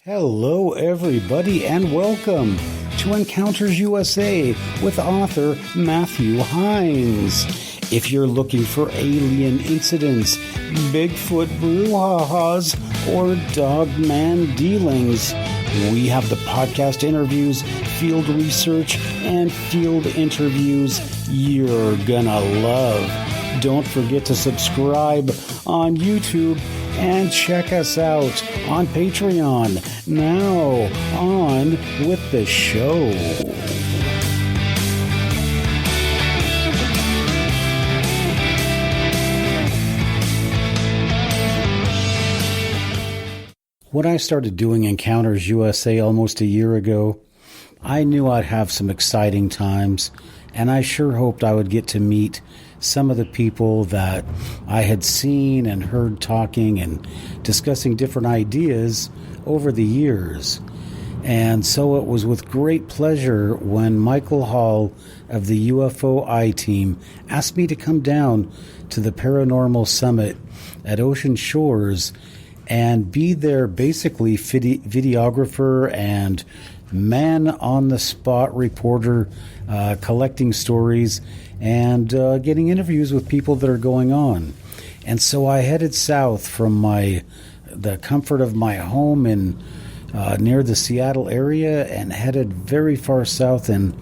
Hello, everybody, and welcome to Encounters USA with author Matthew Hines. If you're looking for alien incidents, Bigfoot brouhahas, or dogman dealings, we have the podcast interviews, field research, and field interviews you're gonna love. Don't forget to subscribe on YouTube and check us out on Patreon. Now, on with the show. When I started doing Encounters USA almost a year ago, I knew I'd have some exciting times, and I sure hoped I would get to meet some of the people that I had seen and heard talking and discussing different ideas over the years. And so it was with great pleasure when Michael Hall of the UFO iTeam asked me to come down to the Paranormal Summit at Ocean Shores and be their basically videographer and man-on-the-spot reporter, collecting stories and getting interviews with people that are going on. And so I headed south from the comfort of my home in near the Seattle area and headed very far south in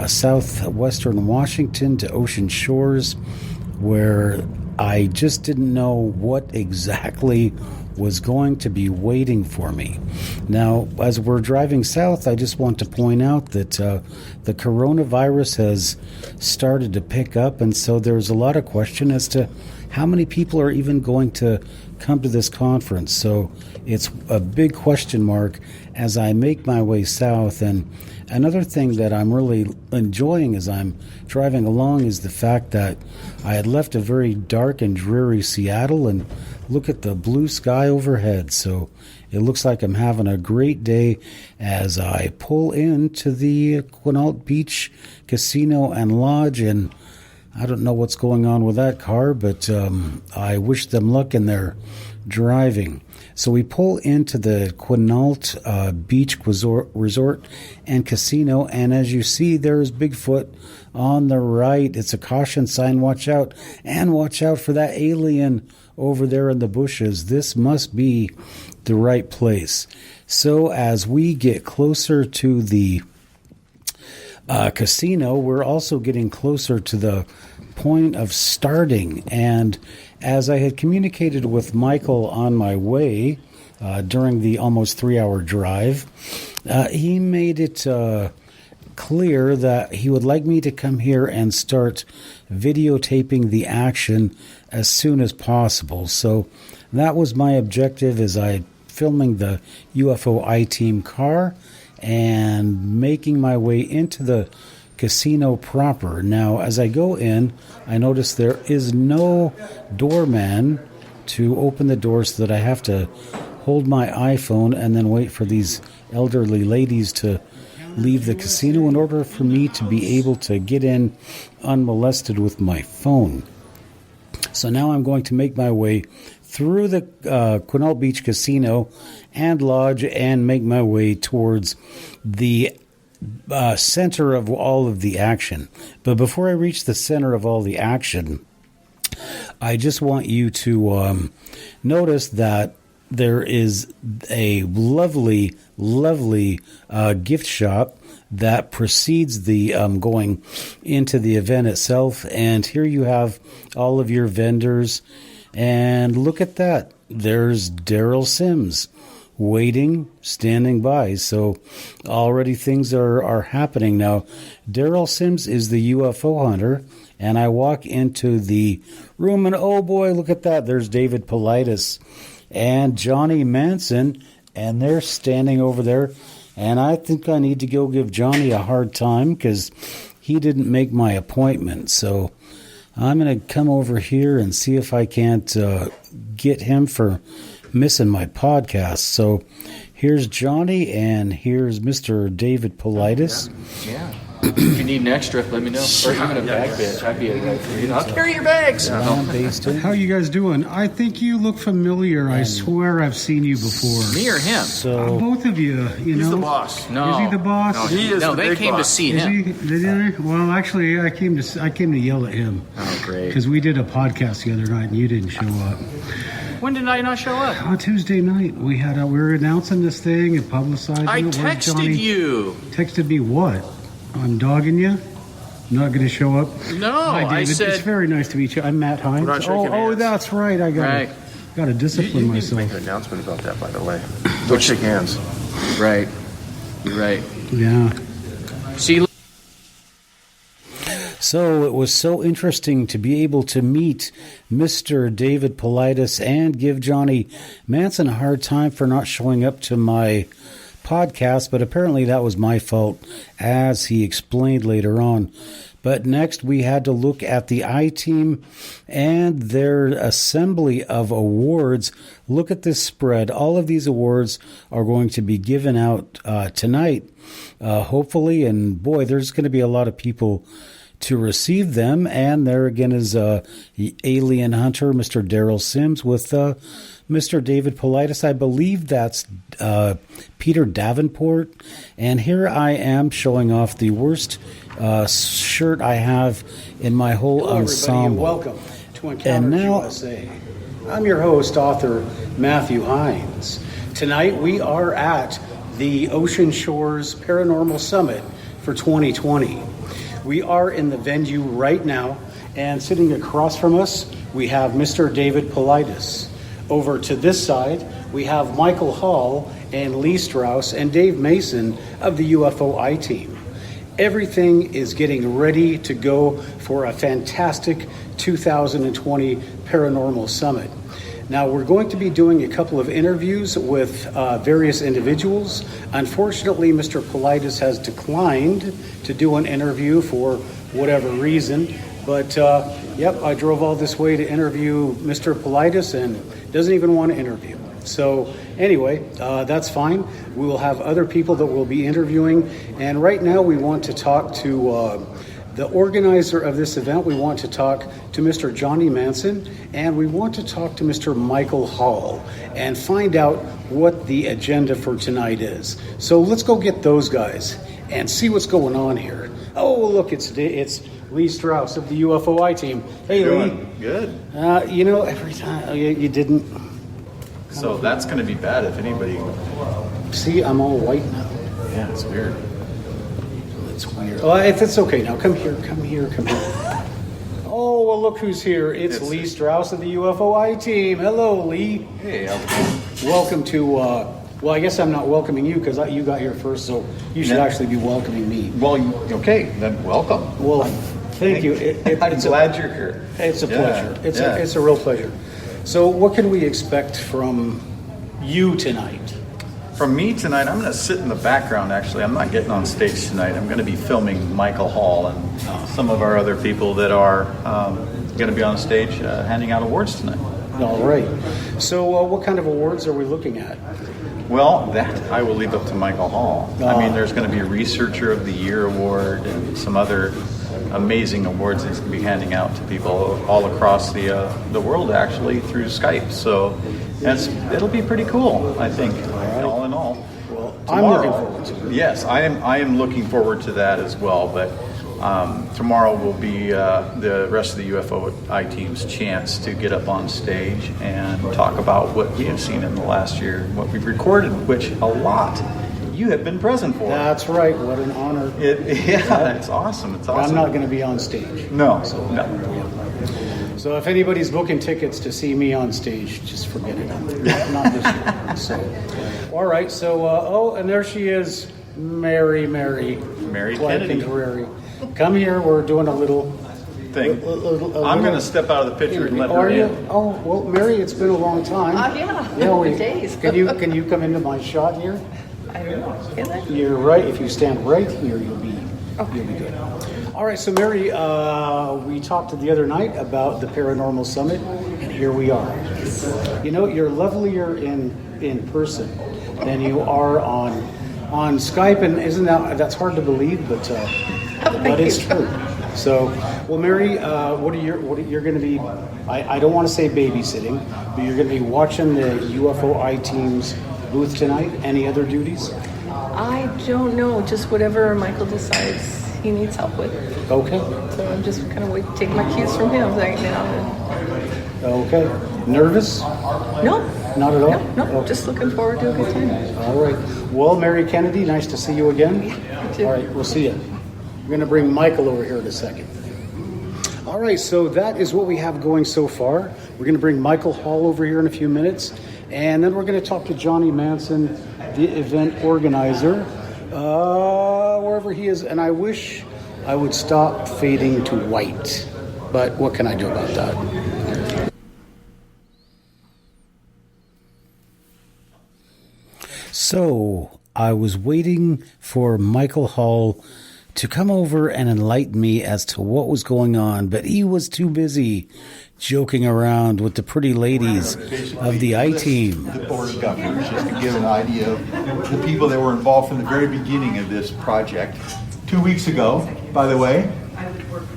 southwestern Washington to Ocean Shores, where I just didn't know what exactly was going to be waiting for me. Now, as we're driving south, I just want to point out that the coronavirus has started to pick up, and so there's a lot of question as to how many people are even going to come to this conference. So it's a big question mark as I make my way south. And another thing that I'm really enjoying as I'm driving along is the fact that I had left a very dark and dreary Seattle and look at the blue sky overhead. So it looks like I'm having a great day as I pull into the Quinault Beach Casino and Lodge. And I don't know what's going on with that car, but I wish them luck in their driving. So we pull into the Quinault Beach Resort and Casino, and as you see, there's Bigfoot on the right. It's a caution sign, watch out, and watch out for that alien over there in the bushes. This must be the right place. So as we get closer to the casino, we're also getting closer to the point of starting. And as I had communicated with Michael on my way during the almost 3-hour drive, he made it clear that he would like me to come here and start videotaping the action as soon as possible. So that was my objective as I filming the UFO iTeam car and making my way into the casino proper. Now, as I go in, I notice there is no doorman to open the door, so that I have to hold my iPhone and then wait for these elderly ladies to leave the casino in order for me to be able to get in unmolested with my phone. So now I'm going to make my way through the Quinault Beach Casino and Lodge and make my way towards the center of all of the action. But before I reach the center of all the action, I just want you to notice that there is a lovely, lovely gift shop that precedes the going into the event itself. And here you have all of your vendors. And look at that. There's Daryl Sims waiting, standing by. So already things are happening now. Daryl Sims is the UFO hunter. And I walk into the room and oh boy, look at that. There's David Paulides and Johnny Manson, and they're standing over there. And I think I need to go give Johnny a hard time because he didn't make my appointment. So I'm going to come over here and see if I can't get him for missing my podcast. So here's Johnny, and here's Mr. David Paulides. Yeah. If you need an extra, let me know. Or even a bag bitch. I'd be a guy for you. I'll carry your bags. How you guys doing? I think you look familiar. I swear I've seen you before. Me or him? So both of you, He's the boss. No. Is he the boss? No, he is the they big came boss. to see Is him. he? Did they? Well, actually, I came to yell at him Oh, great. because we did a podcast the other night and you didn't show up. When did I not show up? On Tuesday night, we were announcing this thing and publicizing I it. Where's texted Johnny? you. Texted me what? I'm dogging you. Not going to show up. No, Hi, David. I said. It's very nice to meet you. I'm Matt Hines. We're not shaking Oh, hands. that's right. I got to discipline You need to myself. make an announcement about that, by the way. Don't shake hands. Right. You're right. Yeah. See. So it was so interesting to be able to meet Mr. David Paulides and give Johnny Manson a hard time for not showing up to my podcast, but apparently that was my fault, as he explained later on. But next we had to look at the iTeam and their assembly of awards. Look at this spread. All of these awards are going to be given out tonight, hopefully, and boy, there's going to be a lot of people to receive them. And there again is the alien hunter, Mr. Daryl Sims, with Mr. David Paulides. I believe that's Peter Davenport. And here I am showing off the worst shirt I have in my whole ensemble. Welcome to Encounters USA. I'm your host, author Matthew Hines. Tonight we are at the Ocean Shores Paranormal Summit for 2020. We are in the venue right now, and sitting across from us, we have Mr. David Paulides. Over to this side, we have Michael Hall and Lee Strauss and Dave Mason of the UFO iTeam. Everything is getting ready to go for a fantastic 2020 Paranormal Summit. Now, we're going to be doing a couple of interviews with various individuals. Unfortunately, Mr. Paulides has declined to do an interview for whatever reason. But, I drove all this way to interview Mr. Paulides and doesn't even want to interview. So, anyway, that's fine. We will have other people that we'll be interviewing. And right now, we want to talk to the organizer of this event. We want to talk to Mr. Johnny Manson, and we want to talk to Mr. Michael Hall and find out what the agenda for tonight is. So let's go get those guys and see what's going on here. Oh, look, it's Lee Strauss of the UFO iTeam. Hey, Lee. Good. Every time you didn't. So that's going to be bad if anybody. See, I'm all white now. Yeah, it's weird. It's weird. Oh, it's okay now. Come here. Oh, well, look who's here. It's Lee Strauss of the UFO iTeam. Hello, Lee. Hey, how's it going? Welcome to, well, I guess I'm not welcoming you because you got here first, so you should actually be welcoming me. Well, okay, then welcome. Well, thank you. I'm glad you're here. It's a pleasure. It's a real pleasure. So what can we expect from you tonight? From me tonight, I'm going to sit in the background, actually. I'm not getting on stage tonight. I'm going to be filming Michael Hall and some of our other people that are going to be on stage handing out awards tonight. All right. So what kind of awards are we looking at? Well, that I will leave up to Michael Hall. I mean, there's going to be a Researcher of the Year award and some other amazing awards he's going to be handing out to people all across the world, actually, through Skype. So it'll be pretty cool, I think, all in all. Well, Tomorrow, I'm looking forward to it. Yes, I am looking forward to that as well. But tomorrow will be the rest of the UFO iTeam's chance to get up on stage and talk about what we have seen in the last year, what we've recorded, which a lot you have been present for. That's right. What an honor. It's awesome. It's awesome. I'm not going to be on stage. No. So if anybody's booking tickets to see me on stage, just forget it. Not this year. So, all right. So, and there she is, Mary Kennedy. Come here. We're doing a little thing. I'm going to step out of the picture and let her in. Oh, well, Mary, it's been a long time. Days. Can you come into my shot here? I don't know. Can I? You're right. If you stand right here, you'll be good. All right, so Mary, we talked the other night about the Paranormal Summit, and here we are. You know, you're lovelier in person than you are on Skype, and isn't that's hard to believe, but but it's true. So, well, Mary, what are you're going to be? I don't want to say babysitting, but you're going to be watching the UFO iTeam's booth tonight. Any other duties? I don't know, just whatever Michael decides he needs help with. Okay. So I'm just kind of taking my cues from him right now. Okay. Nervous? No. Not at all? No, Okay. just looking forward to a good time. All right. Well, Mary Kennedy, nice to see you again. You too. All right, we'll see you. We're going to bring Michael over here in a second. All right, so that is what we have going so far. We're going to bring Michael Hall over here in a few minutes, and then we're going to talk to Johnny Manson, the event organizer, wherever he is. And I wish I would stop fading to white, but what can I do about that? So I was waiting for Michael Hall to come over and enlighten me as to what was going on, but he was too busy joking around with the pretty ladies of the iTeam. The Board of Governors, just to give an idea of the people that were involved from the very beginning of this project. 2 weeks ago, by the way,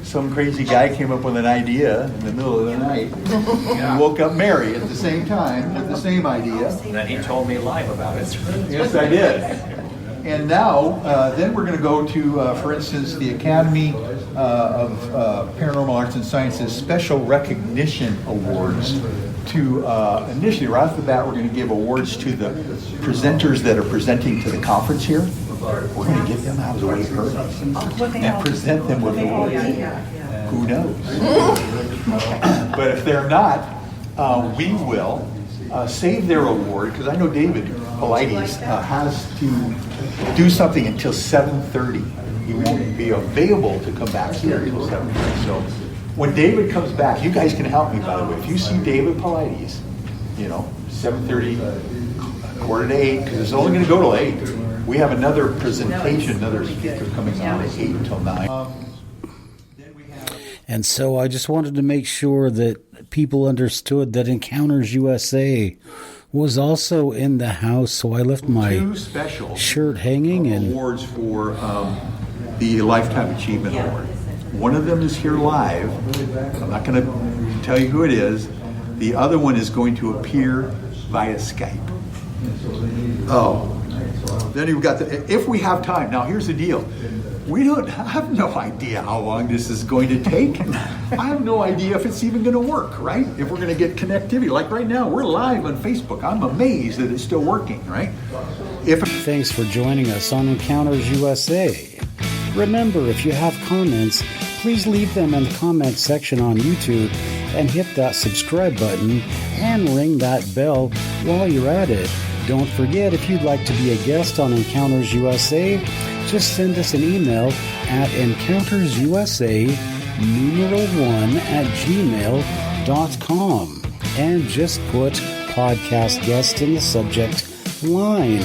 some crazy guy came up with an idea in the middle of the night and woke up Mary at the same time with the same idea. And then he told me live about it. Yes, I did. And now, then we're going to go to, for instance, the Academy of Paranormal Arts and Sciences Special Recognition Awards. To initially, right off the bat, we're going to give awards to the presenters that are presenting to the conference here. We're going to get them out of the way early and present them with awards. Who knows? But if they're not, we will save their award, because I know David Paulides has to do something until 7:30. He won't be available to come back here until 7:30. So when David comes back, you guys can help me, by the way. If you see David Paulides, 7:30, 7:45, because it's only going to go till 8. We have another presentation, another speaker coming on at 8 until 9. And so I just wanted to make sure that people understood that Encounters USA was also in the house, so I left my Two special shirt hanging and awards for the Lifetime Achievement Award. One of them is here live. I'm not going to tell you who it is. The other one is going to appear via Skype. Oh. Then you've got if we have time. Now here's the deal. We don't have no idea how long this is going to take. I have no idea if it's even going to work, right? If we're going to get connectivity. Like right now, we're live on Facebook. I'm amazed that it's still working, right? Thanks for joining us on Encounters USA. Remember, if you have comments, please leave them in the comments section on YouTube and hit that subscribe button and ring that bell while you're at it. Don't forget, if you'd like to be a guest on Encounters USA, just send us an email at encountersusa1@gmail.com and just put podcast guest in the subject line.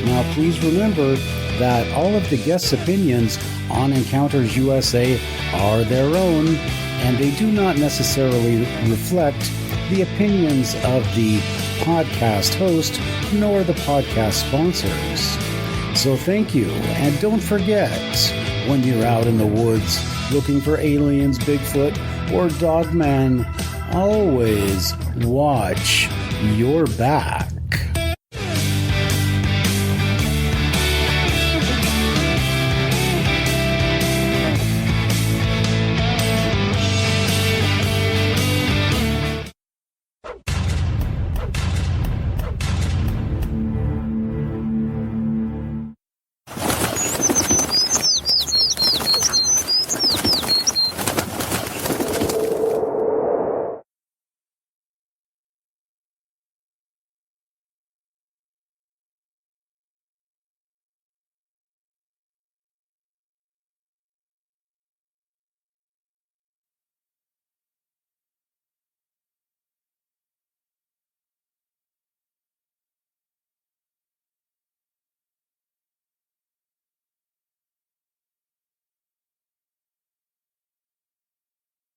Now, please remember that all of the guests' opinions on Encounters USA are their own, and they do not necessarily reflect the opinions of the podcast host nor the podcast sponsors. So thank you, and don't forget, when you're out in the woods looking for aliens, Bigfoot, or Dogman, always watch your back.